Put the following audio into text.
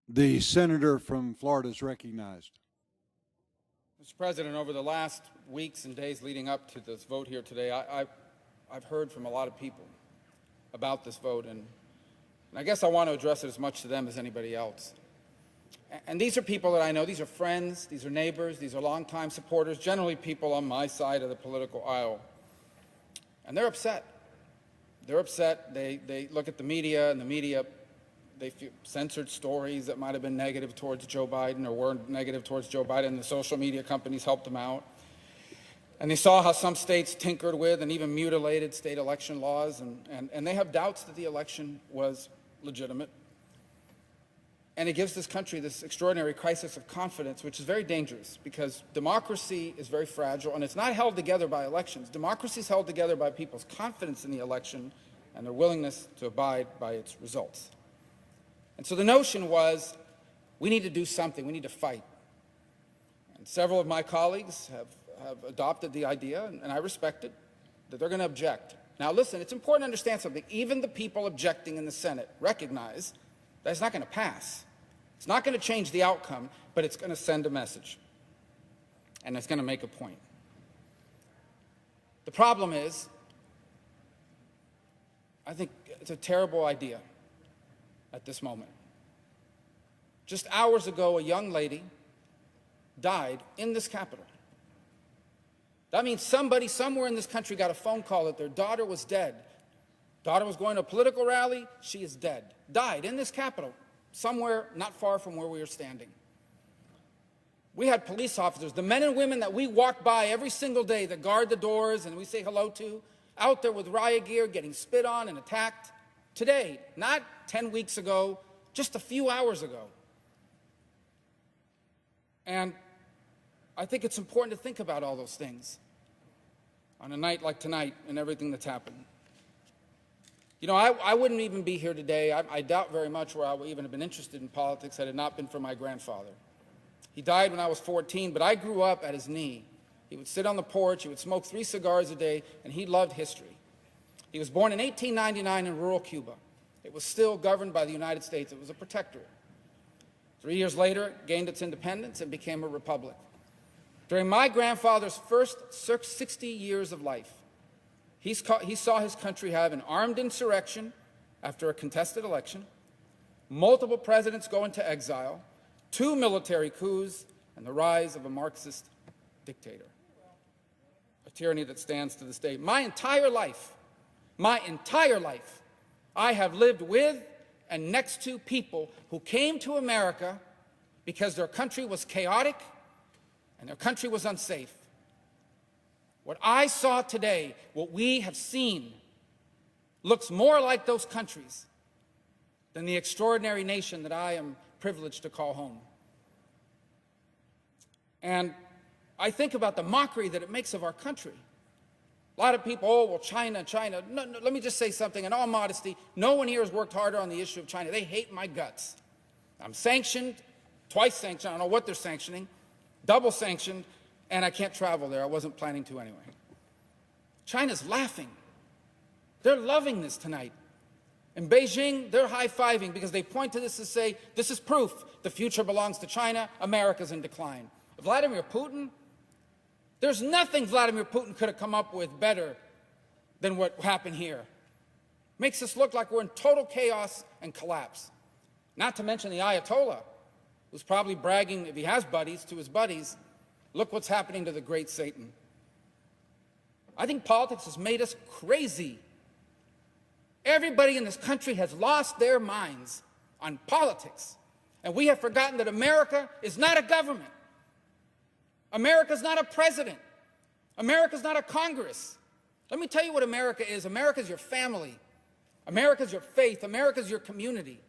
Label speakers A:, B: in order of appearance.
A: The senator from Florida is recognized.
B: Mr. President, over the last weeks and days leading up to this vote here today, I've heard from a lot of people about this vote, and I guess I want to address it as much to them as anybody else. And these are people that I know. These are friends, these are neighbors, these are longtime supporters, generally people on my side of the political aisle. And they're upset. They're upset. They look at the media, and the media, they feel censored stories that might have been negative towards Joe Biden or were negative towards Joe Biden. The social media companies helped them out. And they saw how some states tinkered with and even mutilated state election laws, and they have doubts that the election was legitimate. And it gives this country this extraordinary crisis of confidence, which is very dangerous because democracy is very fragile, and it's not held together by elections. Democracy is held together by people's confidence in the election and their willingness to abide by its results. And so the notion was, we need to do something, we need to fight. And several of my colleagues have adopted the idea, and I respect it, that they're going to object. Now listen, it's important to understand something. Even the people objecting in the Senate recognize that it's not going to pass. It's not going to change the outcome, but it's going to send a message, and it's going to make a point. The problem is, I think it's a terrible idea at this moment. Just hours ago, a young lady died in this Capitol. That means somebody somewhere in this country got a phone call that their daughter was dead. Daughter was going to a political rally, she is dead. Died in this Capitol, somewhere not far from where we are standing. We had police officers, the men and women that we walk by every single day that guard the doors and we say hello to, out there with riot gear, getting spit on and attacked. Today, not 10 weeks ago, just a few hours ago. And I think it's important to think about all those things on a night like tonight and everything that's happened. You know, I wouldn't even be here today. I doubt very much where I would even have been interested in politics had it not been for my grandfather. He died when I was 14, but I grew up at his knee. He would sit on the porch, he would smoke 3 cigars a day, and he loved history. He was born in 1899 in rural Cuba. It was still governed by the United States. It was a protectorate. 3 years later, it gained its independence and became a republic. During my grandfather's first 60 years of life, he saw his country have an armed insurrection after a contested election, multiple presidents go into exile, 2 military coups, and the rise of a Marxist dictator, a tyranny that stands to this day. My entire life, I have lived with and next to people who came to America because their country was chaotic and their country was unsafe. What I saw today, what we have seen, looks more like those countries than the extraordinary nation that I am privileged to call home. And I think about the mockery that it makes of our country. A lot of people, oh, well, China. No, let me just say something. In all modesty, no one here has worked harder on the issue of China. They hate my guts. I'm sanctioned, twice sanctioned. I don't know what they're sanctioning, double sanctioned, and I can't travel there. I wasn't planning to anyway. China's laughing. They're loving this tonight. In Beijing, they're high-fiving because they point to this and say, this is proof the future belongs to China, America's in decline. Vladimir Putin, there's nothing Vladimir Putin could have come up with better than what happened here. Makes us look like we're in total chaos and collapse. Not to mention the Ayatollah, who's probably bragging, if he has buddies, to his buddies, look what's happening to the great Satan. I think politics has made us crazy. Everybody in this country has lost their minds on politics. And we have forgotten that America is not a government. America's not a president. America's not a Congress. Let me tell you what America is. America's your family. America's your faith. America's your community.